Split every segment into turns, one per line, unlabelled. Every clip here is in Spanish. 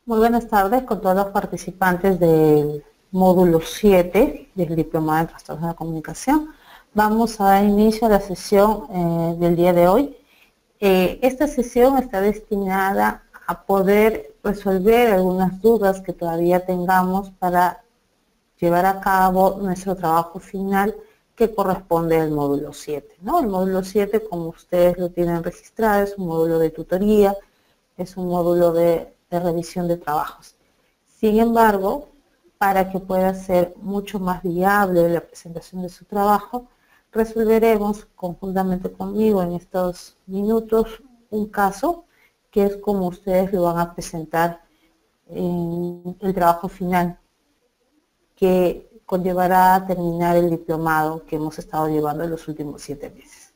Muy buenas tardes con todos los participantes del módulo 7 del Diplomado en Trastornos de la Comunicación. Vamos a dar inicio a la sesión del día de hoy. Esta sesión está destinada a poder resolver algunas dudas que todavía tengamos para llevar a cabo nuestro trabajo final que corresponde al módulo 7, ¿no? El módulo 7, como ustedes lo tienen registrado, es un módulo de tutoría, es un módulo de revisión de trabajos. Sin embargo, para que pueda ser mucho más viable la presentación de su trabajo, resolveremos conjuntamente conmigo en estos minutos un caso que es como ustedes lo van a presentar en el trabajo final que conllevará a terminar el diplomado que hemos estado llevando en los últimos 7 meses.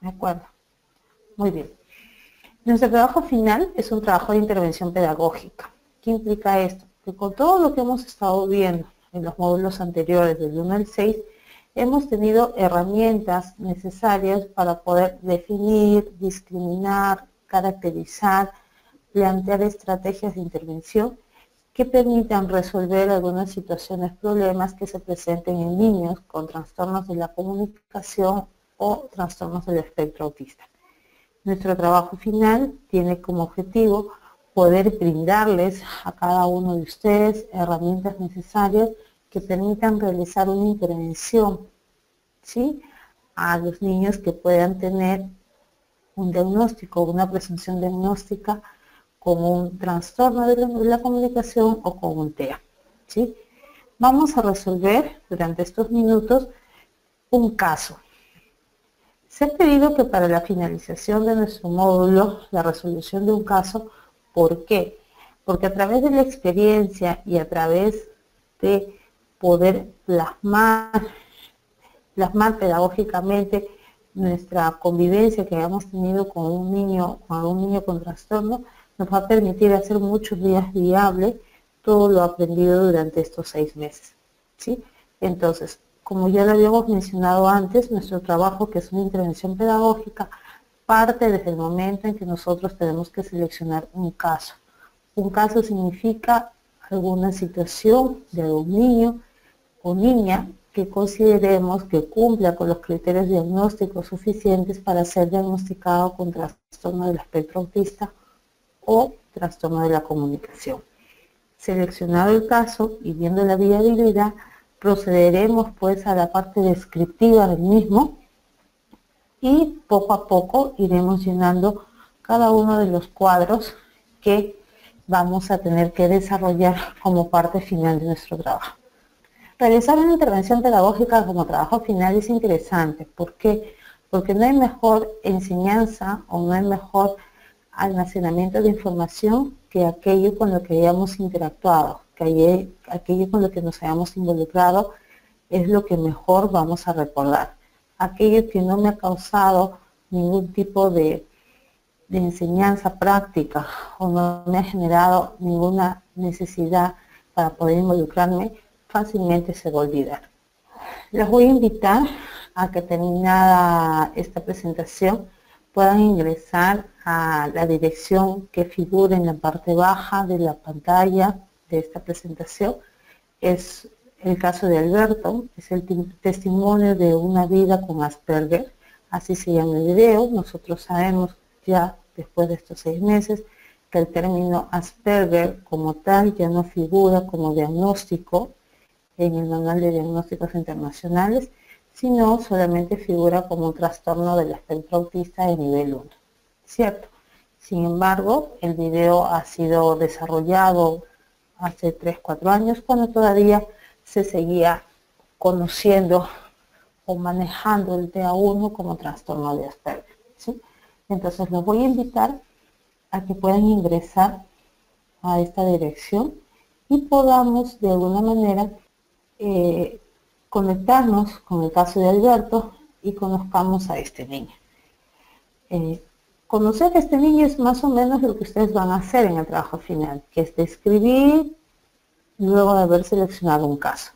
¿De acuerdo? Muy bien. Nuestro trabajo final es un trabajo de intervención pedagógica. ¿Qué implica esto? Que con todo lo que hemos estado viendo en los módulos anteriores del 1 al 6, hemos tenido herramientas necesarias para poder definir, discriminar, caracterizar, plantear estrategias de intervención que permitan resolver algunas situaciones, problemas que se presenten en niños con trastornos de la comunicación o trastornos del espectro autista. Nuestro trabajo final tiene como objetivo poder brindarles a cada uno de ustedes herramientas necesarias que permitan realizar una intervención, ¿sí?, a los niños que puedan tener un diagnóstico, una presunción diagnóstica como un trastorno de la comunicación o con un TEA, ¿sí? Vamos a resolver durante estos minutos un caso. Se ha pedido que para la finalización de nuestro módulo, la resolución de un caso, ¿por qué? Porque a través de la experiencia y a través de poder plasmar pedagógicamente nuestra convivencia que hayamos tenido con un niño con trastorno, nos va a permitir hacer muchos días viable todo lo aprendido durante estos 6 meses, ¿sí? Entonces, como ya lo habíamos mencionado antes, nuestro trabajo, que es una intervención pedagógica, parte desde el momento en que nosotros tenemos que seleccionar un caso. Un caso significa alguna situación de algún niño o niña que consideremos que cumpla con los criterios diagnósticos suficientes para ser diagnosticado con trastorno del espectro autista o trastorno de la comunicación. Seleccionado el caso y viendo la viabilidad, procederemos pues a la parte descriptiva del mismo y poco a poco iremos llenando cada uno de los cuadros que vamos a tener que desarrollar como parte final de nuestro trabajo. Realizar una intervención pedagógica como trabajo final es interesante. ¿Por qué? Porque no hay mejor enseñanza o no hay mejor almacenamiento de información que aquello con lo que hayamos interactuado, que aquello con lo que nos hayamos involucrado es lo que mejor vamos a recordar. Aquello que no me ha causado ningún tipo de enseñanza práctica o no me ha generado ninguna necesidad para poder involucrarme, fácilmente se va a olvidar. Les voy a invitar a que terminada esta presentación puedan ingresar a la dirección que figura en la parte baja de la pantalla de esta presentación. Es el caso de Alberto, es el testimonio de una vida con Asperger, así se llama el video. Nosotros sabemos ya después de estos 6 meses que el término Asperger como tal ya no figura como diagnóstico en el manual de diagnósticos internacionales, sino solamente figura como un trastorno del espectro autista de nivel 1, ¿cierto? Sin embargo, el video ha sido desarrollado hace 3-4 años, cuando todavía se seguía conociendo o manejando el TA1 como trastorno de Asperger, ¿sí? Entonces los voy a invitar a que puedan ingresar a esta dirección y podamos de alguna manera conectarnos con el caso de Alberto y conozcamos a este niño. Conocer a este niño es más o menos lo que ustedes van a hacer en el trabajo final, que es describir luego de haber seleccionado un caso.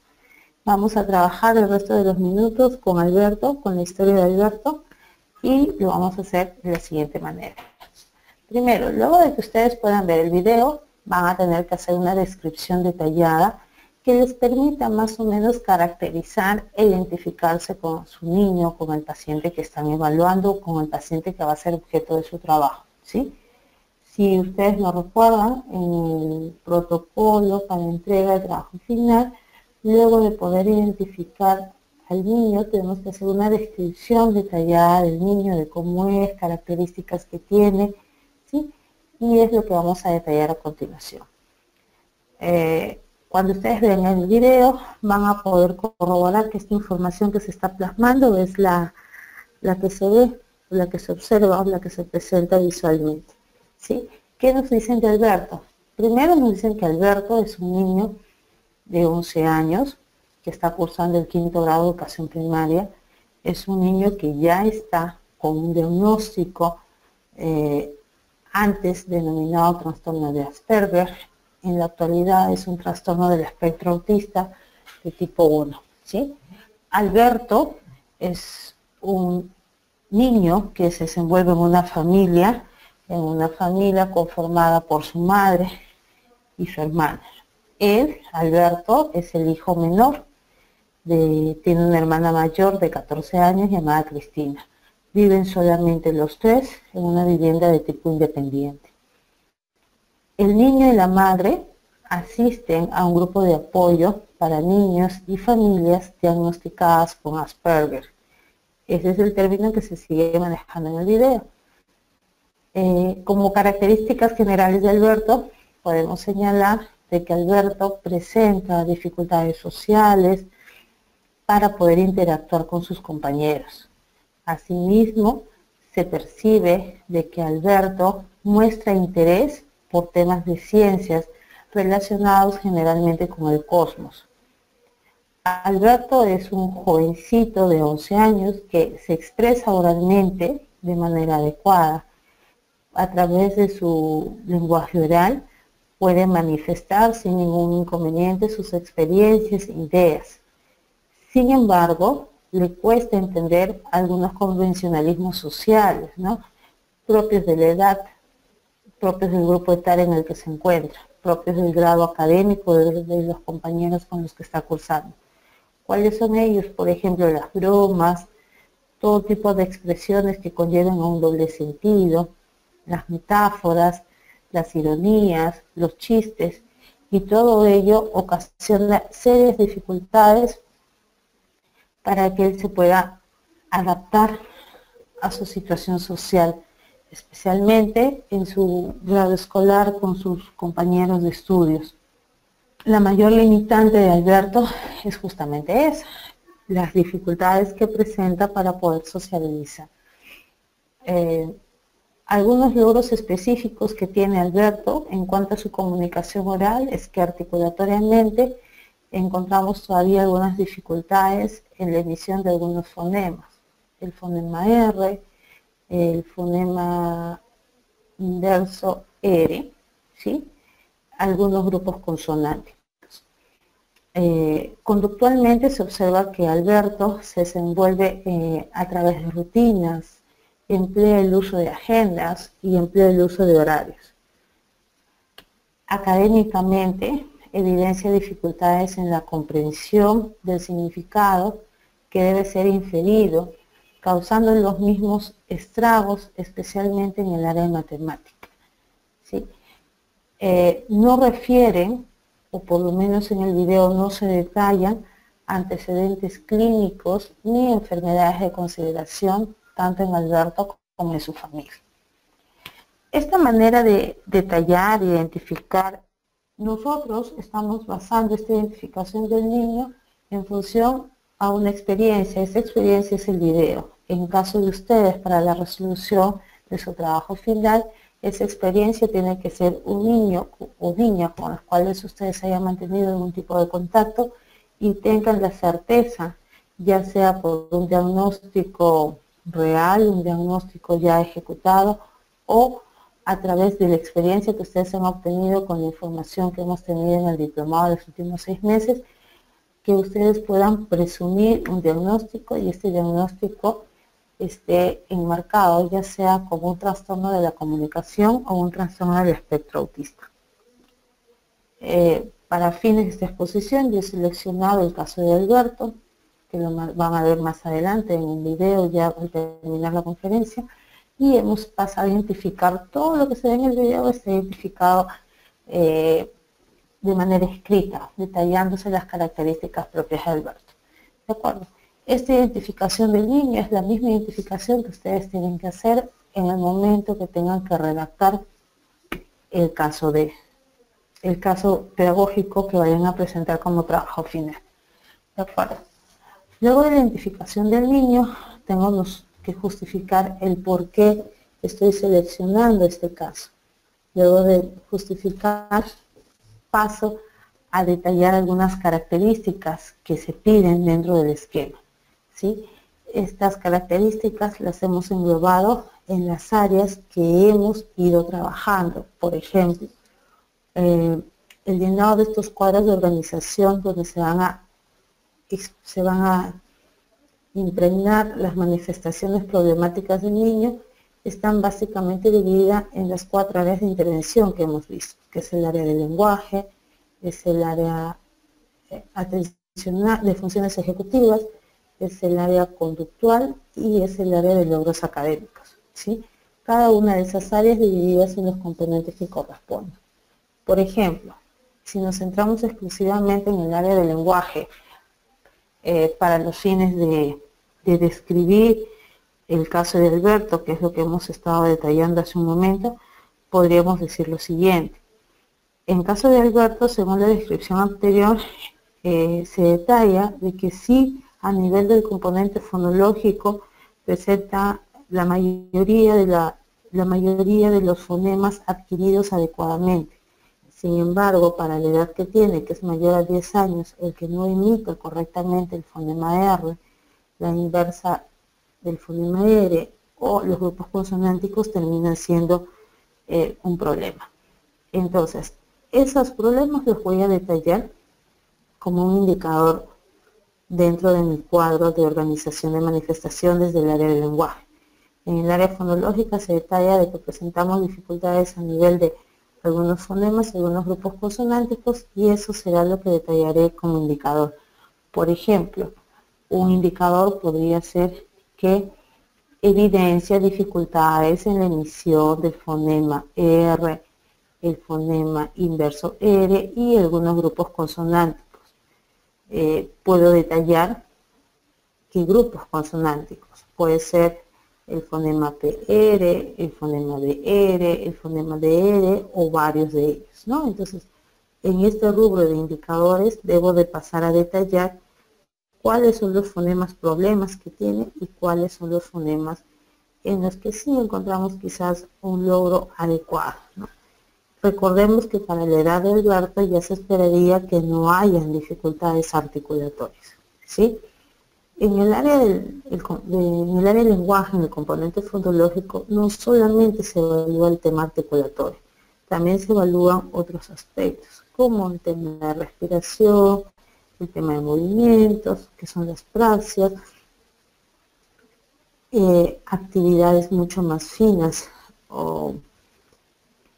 Vamos a trabajar el resto de los minutos con Alberto, con la historia de Alberto, y lo vamos a hacer de la siguiente manera. Primero, luego de que ustedes puedan ver el video, van a tener que hacer una descripción detallada que les permita más o menos caracterizar e identificarse con su niño, con el paciente que están evaluando, con el paciente que va a ser objeto de su trabajo, ¿sí? Si ustedes lo recuerdan, en el protocolo para entrega de trabajo final, luego de poder identificar al niño, tenemos que hacer una descripción detallada del niño, de cómo es, características que tiene, ¿sí? Y es lo que vamos a detallar a continuación. Cuando ustedes ven el video, van a poder corroborar que esta información que se está plasmando es la que se ve, la que se observa, la que se presenta visualmente, ¿sí? ¿Qué nos dicen de Alberto? Primero nos dicen que Alberto es un niño de 11 años, que está cursando el 5º grado de educación primaria. Es un niño que ya está con un diagnóstico antes denominado trastorno de Asperger. En la actualidad es un trastorno del espectro autista de tipo 1, ¿sí? Alberto es un niño que se desenvuelve en una familia conformada por su madre y su hermana. Él, Alberto, es el hijo menor, tiene una hermana mayor de 14 años llamada Cristina. Viven solamente los tres en una vivienda de tipo independiente. El niño y la madre asisten a un grupo de apoyo para niños y familias diagnosticadas con Asperger. Ese es el término que se sigue manejando en el video. Como características generales de Alberto, podemos señalar de que Alberto presenta dificultades sociales para poder interactuar con sus compañeros. Asimismo, se percibe de que Alberto muestra interés por temas de ciencias relacionados generalmente con el cosmos. Alberto es un jovencito de 11 años que se expresa oralmente de manera adecuada. A través de su lenguaje oral puede manifestar sin ningún inconveniente sus experiencias e ideas. Sin embargo, le cuesta entender algunos convencionalismos sociales, ¿no?, propios de la edad, propios del grupo etario en el que se encuentra, propios del grado académico de los compañeros con los que está cursando. ¿Cuáles son ellos? Por ejemplo, las bromas, todo tipo de expresiones que conllevan a un doble sentido, las metáforas, las ironías, los chistes, y todo ello ocasiona serias dificultades para que él se pueda adaptar a su situación social, especialmente en su grado escolar con sus compañeros de estudios. La mayor limitante de Alberto es justamente esa, las dificultades que presenta para poder socializar. Algunos logros específicos que tiene Alberto en cuanto a su comunicación oral es que articulatoriamente encontramos todavía algunas dificultades en la emisión de algunos fonemas. El fonema R, el fonema inverso R, ¿sí?, algunos grupos consonánticos. Conductualmente se observa que Alberto se desenvuelve a través de rutinas, emplea el uso de agendas y emplea el uso de horarios. Académicamente, evidencia dificultades en la comprensión del significado que debe ser inferido, causando los mismos estragos, especialmente en el área de matemática, ¿sí? No refieren, o por lo menos en el video no se detallan, antecedentes clínicos ni enfermedades de consideración, tanto en Alberto como en su familia. Esta manera de detallar e identificar, nosotros estamos basando esta identificación del niño en función a una experiencia. Esa experiencia es el video. En caso de ustedes, para la resolución de su trabajo final, esa experiencia tiene que ser un niño o niña con los cuales ustedes hayan mantenido algún tipo de contacto y tengan la certeza, ya sea por un diagnóstico real, un diagnóstico ya ejecutado, o a través de la experiencia que ustedes han obtenido con la información que hemos tenido en el diplomado de los últimos 6 meses, que ustedes puedan presumir un diagnóstico y este diagnóstico esté enmarcado ya sea como un trastorno de la comunicación o un trastorno del espectro autista. Para fines de esta exposición yo he seleccionado el caso de Alberto, que lo van a ver más adelante en un video ya al terminar la conferencia, y hemos pasado a identificar todo lo que se ve en el video, está identificado de manera escrita, detallándose las características propias de Alberto. ¿De acuerdo? Esta identificación del niño es la misma identificación que ustedes tienen que hacer en el momento que tengan que redactar el caso pedagógico que vayan a presentar como trabajo final. ¿De acuerdo? Luego de la identificación del niño, tengo que justificar el por qué estoy seleccionando este caso. Luego de justificar, paso a detallar algunas características que se piden dentro del esquema, ¿sí? Estas características las hemos englobado en las áreas que hemos ido trabajando. Por ejemplo, el llenado de estos cuadros de organización donde se van a impregnar las manifestaciones problemáticas del niño están básicamente divididas en las 4 áreas de intervención que hemos visto, que es el área del lenguaje, es el área atencional de funciones ejecutivas, es el área conductual y es el área de logros académicos, ¿sí? Cada una de esas áreas divididas en los componentes que corresponden. Por ejemplo, si nos centramos exclusivamente en el área del lenguaje, para los fines de describir el caso de Alberto, que es lo que hemos estado detallando hace un momento, podríamos decir lo siguiente. En caso de Alberto, según la descripción anterior, se detalla de que sí, a nivel del componente fonológico, presenta la mayoría de los fonemas adquiridos adecuadamente. Sin embargo, para la edad que tiene, que es mayor a 10 años, el que no emite correctamente el fonema R, la inversa del fonema R o los grupos consonánticos terminan siendo un problema. Entonces, esos problemas los voy a detallar como un indicador dentro de mi cuadro de organización de manifestaciones del área del lenguaje. En el área fonológica se detalla de que presentamos dificultades a nivel de algunos fonemas, algunos grupos consonánticos, y eso será lo que detallaré como indicador. Por ejemplo, un indicador podría ser que evidencia dificultades en la emisión del fonema R, el fonema inverso R y algunos grupos consonánticos. Puedo detallar qué grupos consonánticos. Puede ser el fonema PR, el fonema DR, el fonema DR o varios de ellos, ¿no? Entonces, en este rubro de indicadores debo de pasar a detallar cuáles son los fonemas problemas que tiene y cuáles son los fonemas en los que sí encontramos quizás un logro adecuado, ¿no? Recordemos que para la edad de Alberto ya se esperaría que no hayan dificultades articulatorias, ¿sí? En el área del lenguaje, en el componente fonológico, no solamente se evalúa el tema articulatorio, también se evalúan otros aspectos, como el tema de la respiración, el tema de movimientos, que son las praxias, actividades mucho más finas o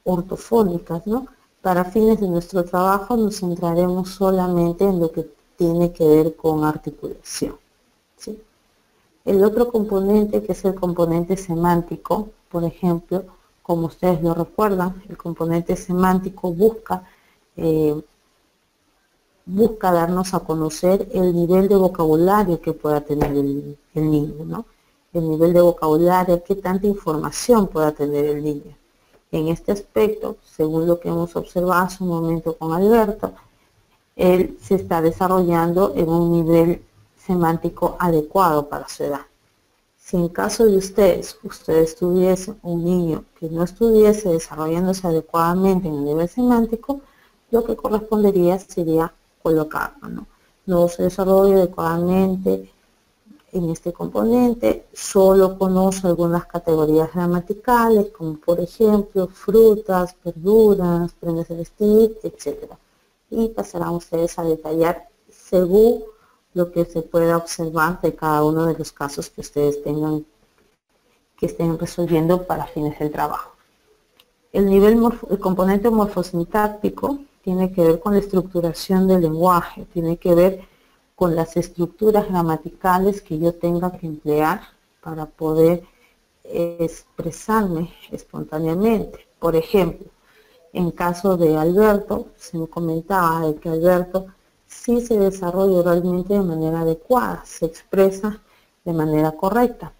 ortofónicas, ¿no? Para fines de nuestro trabajo nos centraremos solamente en lo que tiene que ver con articulación, ¿sí? El otro componente, que es el componente semántico, por ejemplo, como ustedes lo recuerdan, el componente semántico busca darnos a conocer el nivel de vocabulario que pueda tener el niño, ¿no? El nivel de vocabulario, qué tanta información pueda tener el niño. En este aspecto, según lo que hemos observado hace un momento con Alberto, él se está desarrollando en un nivel semántico adecuado para su edad. Si en caso de ustedes tuviesen un niño que no estuviese desarrollándose adecuadamente en el nivel semántico, lo que correspondería sería colocarlo, ¿no? No se desarrolla adecuadamente en este componente, solo conoce algunas categorías gramaticales, como por ejemplo frutas, verduras, prendas de vestir, etc. Y pasarán ustedes a detallar según lo que se pueda observar de cada uno de los casos que ustedes tengan, que estén resolviendo para fines del trabajo. El componente morfosintáctico tiene que ver con la estructuración del lenguaje, tiene que ver con las estructuras gramaticales que yo tenga que emplear para poder expresarme espontáneamente. Por ejemplo, en caso de Alberto, se me comentaba de que Alberto sí se desarrolla oralmente de manera adecuada, se expresa de manera correcta,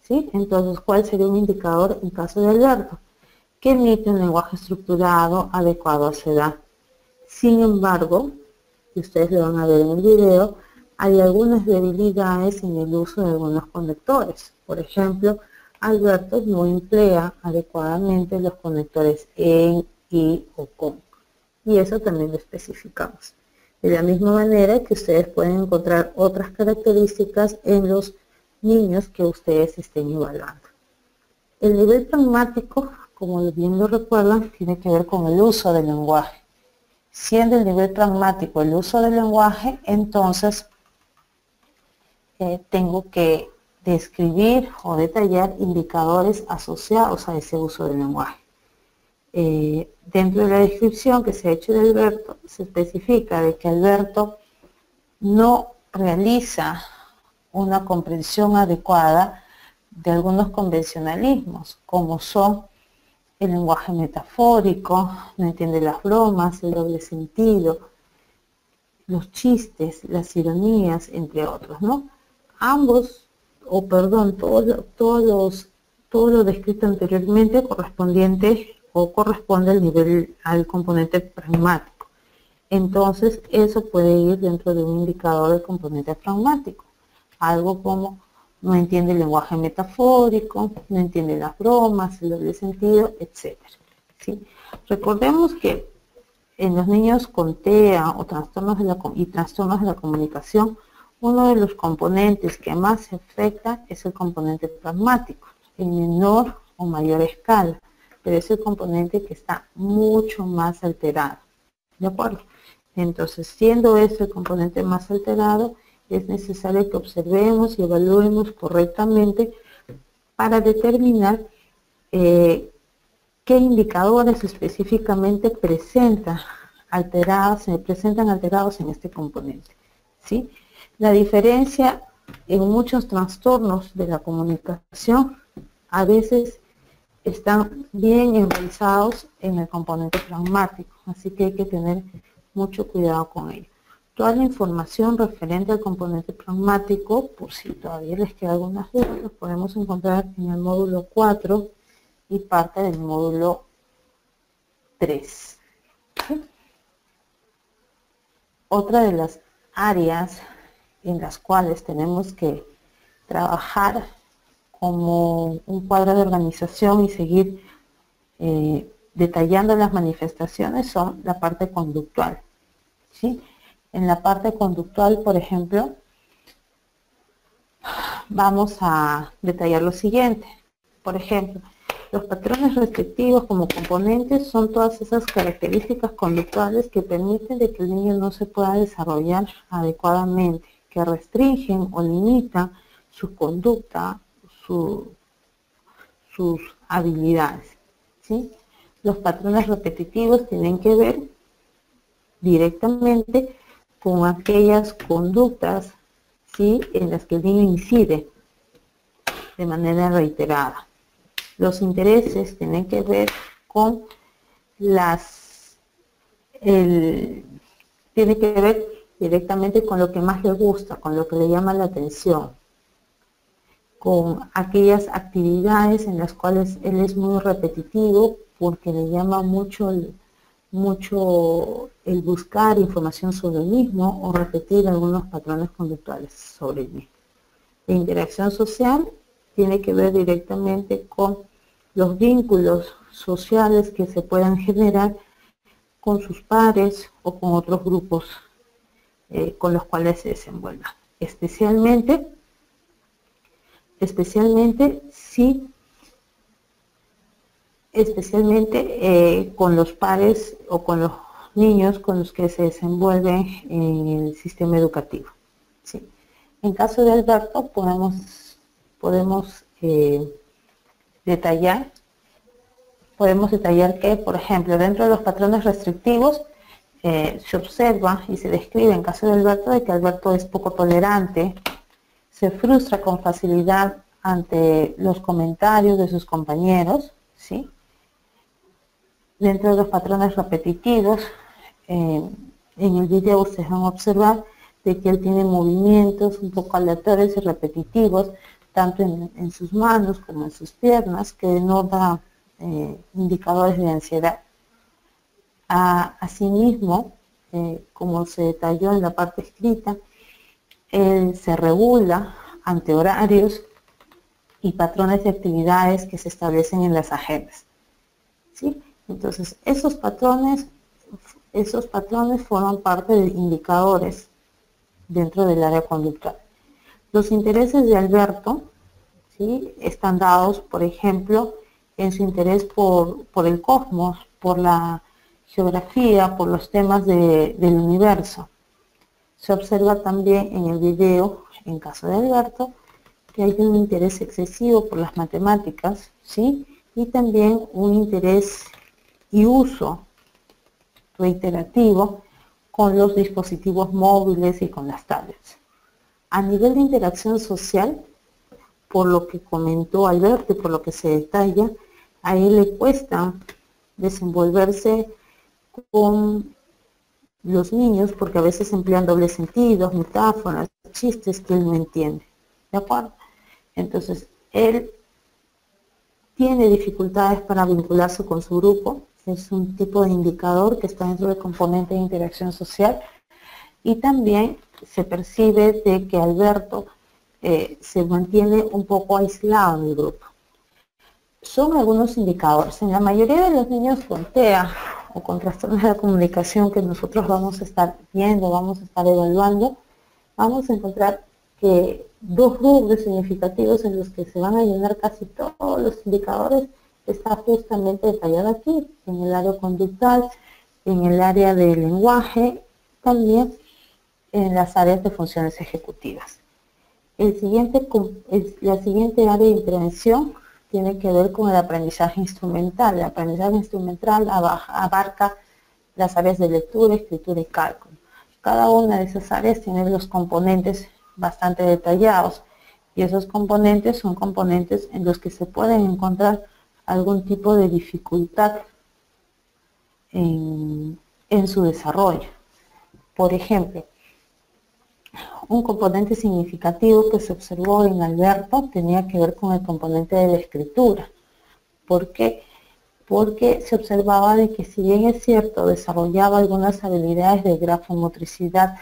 ¿sí? Entonces, ¿cuál sería un indicador en caso de Alberto? Que emite un lenguaje estructurado adecuado a su edad. Sin embargo, y ustedes lo van a ver en el video, hay algunas debilidades en el uso de algunos conectores. Por ejemplo, Alberto no emplea adecuadamente los conectores en, y o con. Y eso también lo especificamos. De la misma manera que ustedes pueden encontrar otras características en los niños que ustedes estén evaluando. El nivel pragmático, como bien lo recuerdan, tiene que ver con el uso del lenguaje. Siendo el nivel pragmático el uso del lenguaje, entonces tengo que describir o detallar indicadores asociados a ese uso del lenguaje. Dentro de la descripción que se ha hecho de Alberto, se especifica de que Alberto no realiza una comprensión adecuada de algunos convencionalismos, como son el lenguaje metafórico, no entiende las bromas, el doble sentido, los chistes, las ironías, entre otros, ¿no? Ambos, o perdón, todo lo descrito anteriormente correspondiente o corresponde al nivel, al componente pragmático. Entonces, eso puede ir dentro de un indicador del componente pragmático. Algo como no entiende el lenguaje metafórico, no entiende las bromas, el doble sentido, etc. ¿Sí? Recordemos que en los niños con TEA o trastornos de la comunicación, uno de los componentes que más se afecta es el componente pragmático, en menor o mayor escala, pero es el componente que está mucho más alterado. ¿De acuerdo? Entonces, siendo este el componente más alterado, es necesario que observemos y evaluemos correctamente para determinar qué indicadores específicamente presentan alterados en este componente, ¿sí? La diferencia en muchos trastornos de la comunicación a veces están bien enraizados en el componente pragmático, así que hay que tener mucho cuidado con ello. Toda la información referente al componente pragmático, por si todavía les queda algunas dudas, los podemos encontrar en el módulo 4 y parte del módulo 3. ¿Sí? Otra de las áreas en las cuales tenemos que trabajar como un cuadro de organización y seguir detallando las manifestaciones son la parte conductual, ¿sí? En la parte conductual, por ejemplo, vamos a detallar lo siguiente. Por ejemplo, los patrones restrictivos como componentes son todas esas características conductuales que permiten de que el niño no se pueda desarrollar adecuadamente, que restringen o limitan su conducta, sus habilidades, ¿sí? Los patrones repetitivos tienen que ver directamente con aquellas conductas, ¿sí?, en las que el niño incide de manera reiterada. Los intereses tienen que ver con tiene que ver directamente con lo que más le gusta, con lo que le llama la atención, con aquellas actividades en las cuales él es muy repetitivo porque le llama mucho el buscar información sobre el mismo o repetir algunos patrones conductuales sobre el mismo. La interacción social tiene que ver directamente con los vínculos sociales que se puedan generar con sus pares o con otros grupos con los cuales se desenvuelva. Especialmente con los pares o con los niños con los que se desenvuelven en el sistema educativo, ¿sí? En caso de Alberto podemos detallar que, por ejemplo, dentro de los patrones restrictivos se observa y se describe en caso de Alberto de que Alberto es poco tolerante, se frustra con facilidad ante los comentarios de sus compañeros, ¿sí? Dentro de los patrones repetitivos, en el video ustedes van a observar de que él tiene movimientos un poco aleatorios y repetitivos, tanto en sus manos como en sus piernas, que denota indicadores de ansiedad. Asimismo, como se detalló en la parte escrita, él se regula ante horarios y patrones de actividades que se establecen en las agendas, ¿sí? Entonces, esos patrones forman parte de indicadores dentro del área conductual. Los intereses de Alberto, ¿sí?, están dados, por ejemplo, en su interés por el cosmos, por la geografía, por los temas del universo. Se observa también en el video, en caso de Alberto, que hay un interés excesivo por las matemáticas, ¿sí?, y también un interés y uso reiterativo con los dispositivos móviles y con las tablets. A nivel de interacción social, por lo que comentó Alberto y por lo que se detalla, a él le cuesta desenvolverse con los niños porque a veces emplean dobles sentidos, metáforas, chistes que él no entiende, ¿de acuerdo? Entonces, él tiene dificultades para vincularse con su grupo, es un tipo de indicador que está dentro del componente de interacción social, y también se percibe de que Alberto se mantiene un poco aislado en el grupo. Son algunos indicadores. En la mayoría de los niños con TEA o con trastornos de la comunicación que nosotros vamos a estar viendo, vamos a estar evaluando, vamos a encontrar que dos rubros significativos en los que se van a llenar casi todos los indicadores está justamente detallado aquí, en el área conductual, en el área del lenguaje, también en las áreas de funciones ejecutivas. La siguiente área de intervención tiene que ver con el aprendizaje instrumental. El aprendizaje instrumental abarca las áreas de lectura, escritura y cálculo. Cada una de esas áreas tiene los componentes bastante detallados, y esos componentes son componentes en los que se pueden encontrar algún tipo de dificultad en su desarrollo. Por ejemplo, un componente significativo que se observó en Alberto tenía que ver con el componente de la escritura. ¿Por qué? Porque se observaba de que, si bien es cierto, desarrollaba algunas habilidades de grafomotricidad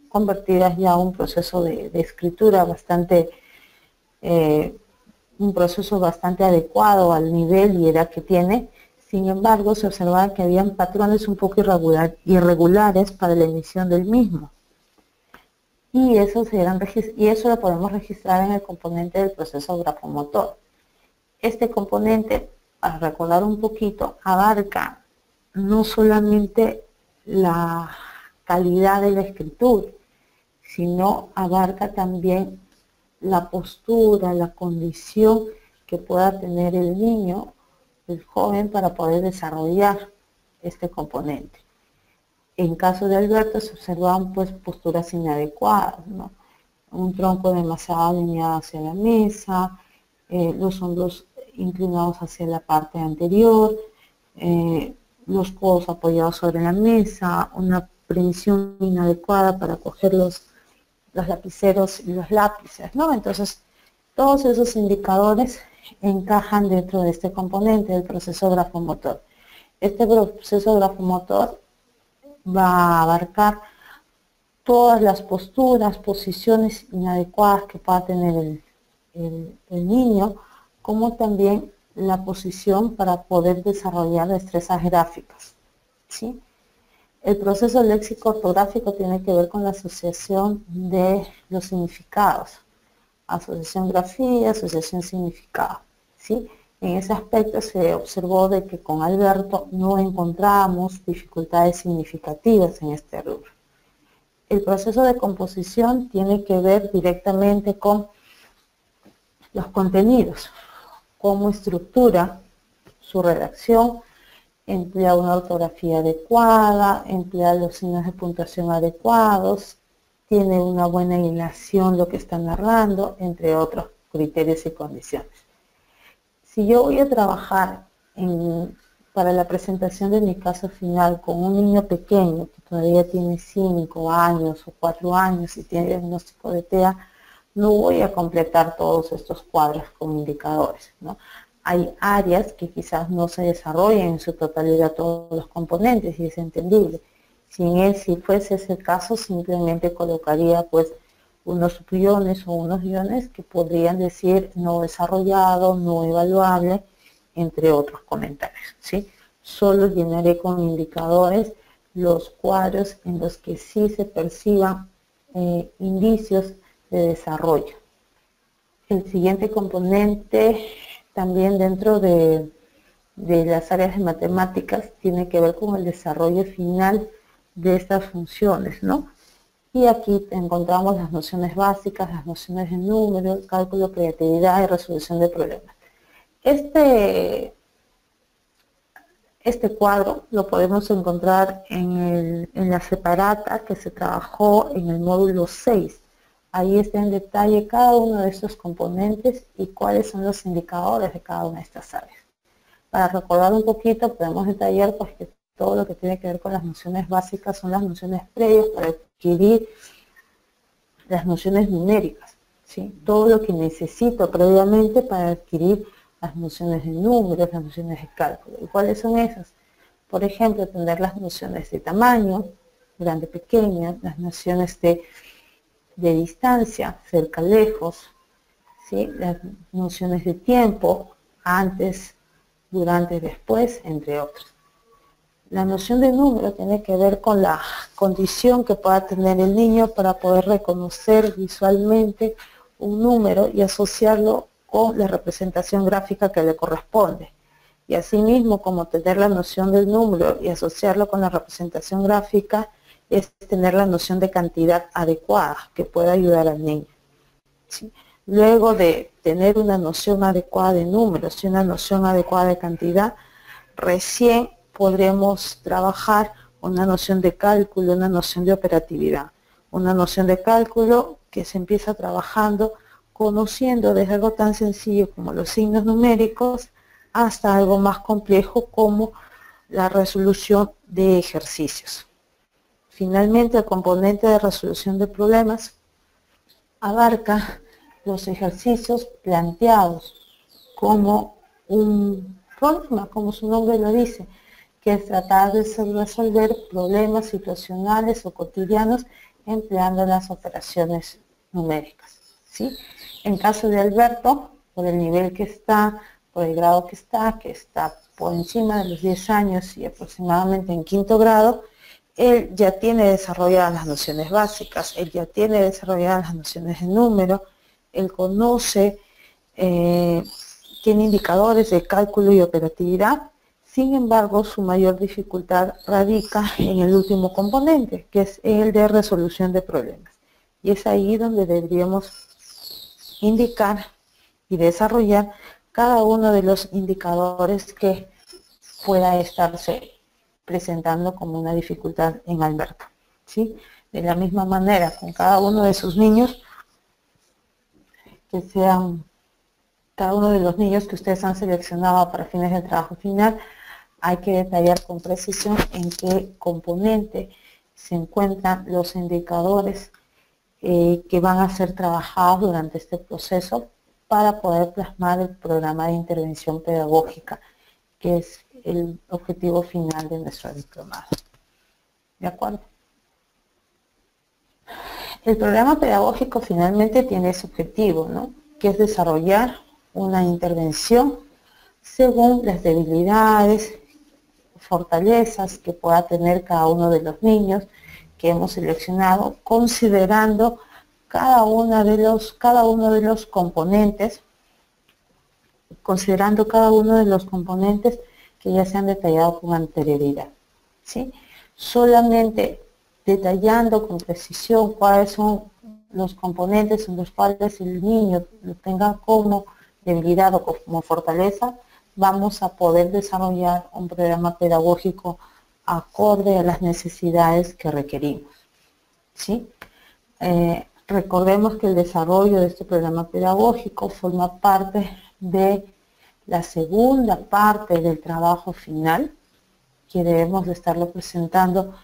convertidas ya a un proceso de escritura bastante, un proceso bastante adecuado al nivel y edad que tiene. Sin embargo, se observaba que habían patrones un poco irregulares para la emisión del mismo. Y eso lo podemos registrar en el componente del proceso grafomotor. Este componente, para recordar un poquito, abarca no solamente la calidad de la escritura, sino abarca también la postura, la condición que pueda tener el niño, el joven, para poder desarrollar este componente. En caso de Alberto se observaban pues posturas inadecuadas, ¿no? Un tronco demasiado alineado hacia la mesa, los hombros inclinados hacia la parte anterior, los codos apoyados sobre la mesa, una precisión inadecuada para coger los lapiceros y los lápices, ¿no? Entonces, todos esos indicadores encajan dentro de este componente del proceso grafomotor. Este proceso grafomotor va a abarcar todas las posturas, posiciones inadecuadas que pueda tener el niño, como también la posición para poder desarrollar destrezas gráficas, ¿sí? El proceso léxico-ortográfico tiene que ver con la asociación de los significados, asociación grafía, asociación significado, ¿sí? En ese aspecto se observó de que con Alberto no encontramos dificultades significativas en este rubro. El proceso de composición tiene que ver directamente con los contenidos, cómo estructura su redacción, emplea una ortografía adecuada, emplea los signos de puntuación adecuados, tiene una buena hilación lo que está narrando, entre otros criterios y condiciones. Si yo voy a trabajar para la presentación de mi caso final con un niño pequeño que todavía tiene 5 años o 4 años y tiene diagnóstico de TEA, no voy a completar todos estos cuadros con indicadores, ¿no? Hay áreas que quizás no se desarrollen en su totalidad todos los componentes y es entendible. Si fuese ese caso, simplemente colocaría pues unos guiones o unos guiones que podrían decir no desarrollado, no evaluable, entre otros comentarios, ¿sí? Solo llenaré con indicadores los cuadros en los que sí se perciban indicios de desarrollo. El siguiente componente, también dentro de las áreas de matemáticas, tiene que ver con el desarrollo final de estas funciones, ¿no? Y aquí encontramos las nociones básicas, las nociones de número, cálculo, creatividad y resolución de problemas. Este cuadro lo podemos encontrar en la separata que se trabajó en el módulo 6. Ahí está en detalle cada uno de estos componentes y cuáles son los indicadores de cada una de estas áreas. Para recordar un poquito, podemos detallar pues, que todo lo que tiene que ver con las nociones básicas son las nociones previas para adquirir las nociones numéricas, ¿sí? Todo lo que necesito previamente para adquirir las nociones de números, las nociones de cálculo. ¿Y cuáles son esas? Por ejemplo, tener las nociones de tamaño, grande, pequeña, las nociones de distancia, cerca, lejos, ¿sí? Las nociones de tiempo, antes, durante, después, entre otros. La noción de número tiene que ver con la condición que pueda tener el niño para poder reconocer visualmente un número y asociarlo con la representación gráfica que le corresponde. Y asimismo, como tener la noción del número y asociarlo con la representación gráfica, es tener la noción de cantidad adecuada que pueda ayudar al niño, ¿sí? Luego de tener una noción adecuada de números y una noción adecuada de cantidad, recién podremos trabajar una noción de cálculo, una noción de operatividad. Una noción de cálculo que se empieza trabajando conociendo desde algo tan sencillo como los signos numéricos hasta algo más complejo como la resolución de ejercicios. Finalmente, el componente de resolución de problemas abarca los ejercicios planteados como un problema, como su nombre lo dice, que es tratar de resolver problemas situacionales o cotidianos empleando las operaciones numéricas, ¿sí? En caso de Alberto, por el nivel que está, por el grado que está por encima de los 10 años y aproximadamente en 5º grado, él ya tiene desarrolladas las nociones básicas, él ya tiene desarrolladas las nociones de número, él conoce, tiene indicadores de cálculo y operatividad. Sin embargo, su mayor dificultad radica en el último componente, que es el de resolución de problemas. Y es ahí donde deberíamos indicar y desarrollar cada uno de los indicadores que pueda estarse presentando como una dificultad en Alberto, ¿sí? De la misma manera, con cada uno de sus niños, que sean cada uno de los niños que ustedes han seleccionado para fines del trabajo final, hay que detallar con precisión en qué componente se encuentran los indicadores que van a ser trabajados durante este proceso para poder plasmar el programa de intervención pedagógica, que es el objetivo final de nuestro diplomado. ¿De acuerdo? El programa pedagógico finalmente tiene ese objetivo, ¿no? Que es desarrollar una intervención según las debilidades, fortalezas que pueda tener cada uno de los niños que hemos seleccionado, considerando cada uno de los componentes, que ya se han detallado con anterioridad, ¿sí? Solamente detallando con precisión cuáles son los componentes en los cuales el niño lo tenga como debilidad o como fortaleza, vamos a poder desarrollar un programa pedagógico acorde a las necesidades que requerimos, ¿sí? Recordemos que el desarrollo de este programa pedagógico forma parte de la segunda parte del trabajo final, que debemos de estarlo presentando,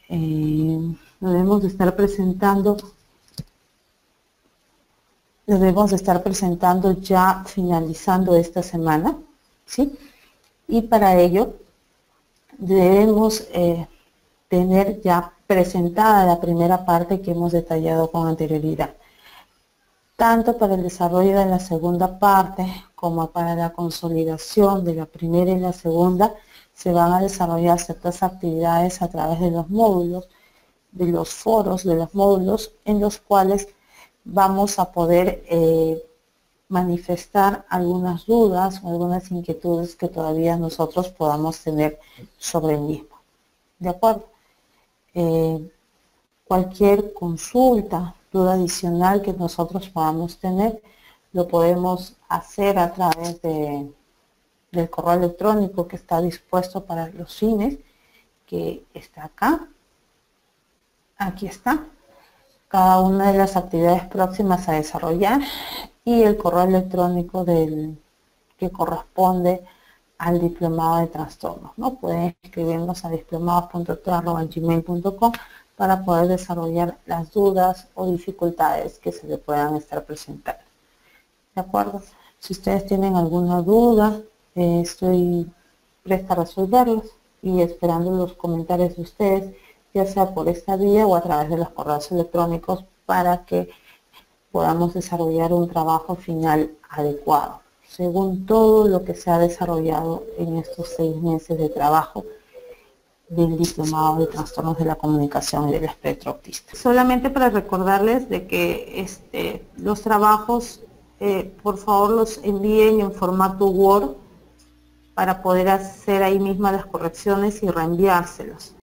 debemos de estar presentando ya finalizando esta semana, ¿sí? Y para ello debemos tener ya presentada la primera parte que hemos detallado con anterioridad. Tanto para el desarrollo de la segunda parte como para la consolidación de la primera y la segunda, se van a desarrollar ciertas actividades a través de los módulos, de los foros de los módulos, en los cuales vamos a poder manifestar algunas dudas o algunas inquietudes que todavía nosotros podamos tener sobre el mismo. ¿De acuerdo? Cualquier consulta, duda adicional que nosotros podamos tener, lo podemos hacer a través del correo electrónico que está dispuesto para los fines, que está acá. Aquí está. Cada una de las actividades próximas a desarrollar y el correo electrónico que corresponde al diplomado de trastornos, ¿no? Pueden escribirnos a diplomados.gmail.com para poder desarrollar las dudas o dificultades que se le puedan estar presentando. ¿De acuerdo? Si ustedes tienen alguna duda, estoy presta a resolverlos y esperando los comentarios de ustedes, ya sea por esta vía o a través de los correos electrónicos, para que podamos desarrollar un trabajo final adecuado, según todo lo que se ha desarrollado en estos 6 meses de trabajo del diplomado de trastornos de la comunicación y del espectro autista. Solamente para recordarles de que los trabajos, por favor los envíen en formato Word para poder hacer ahí mismo las correcciones y reenviárselos.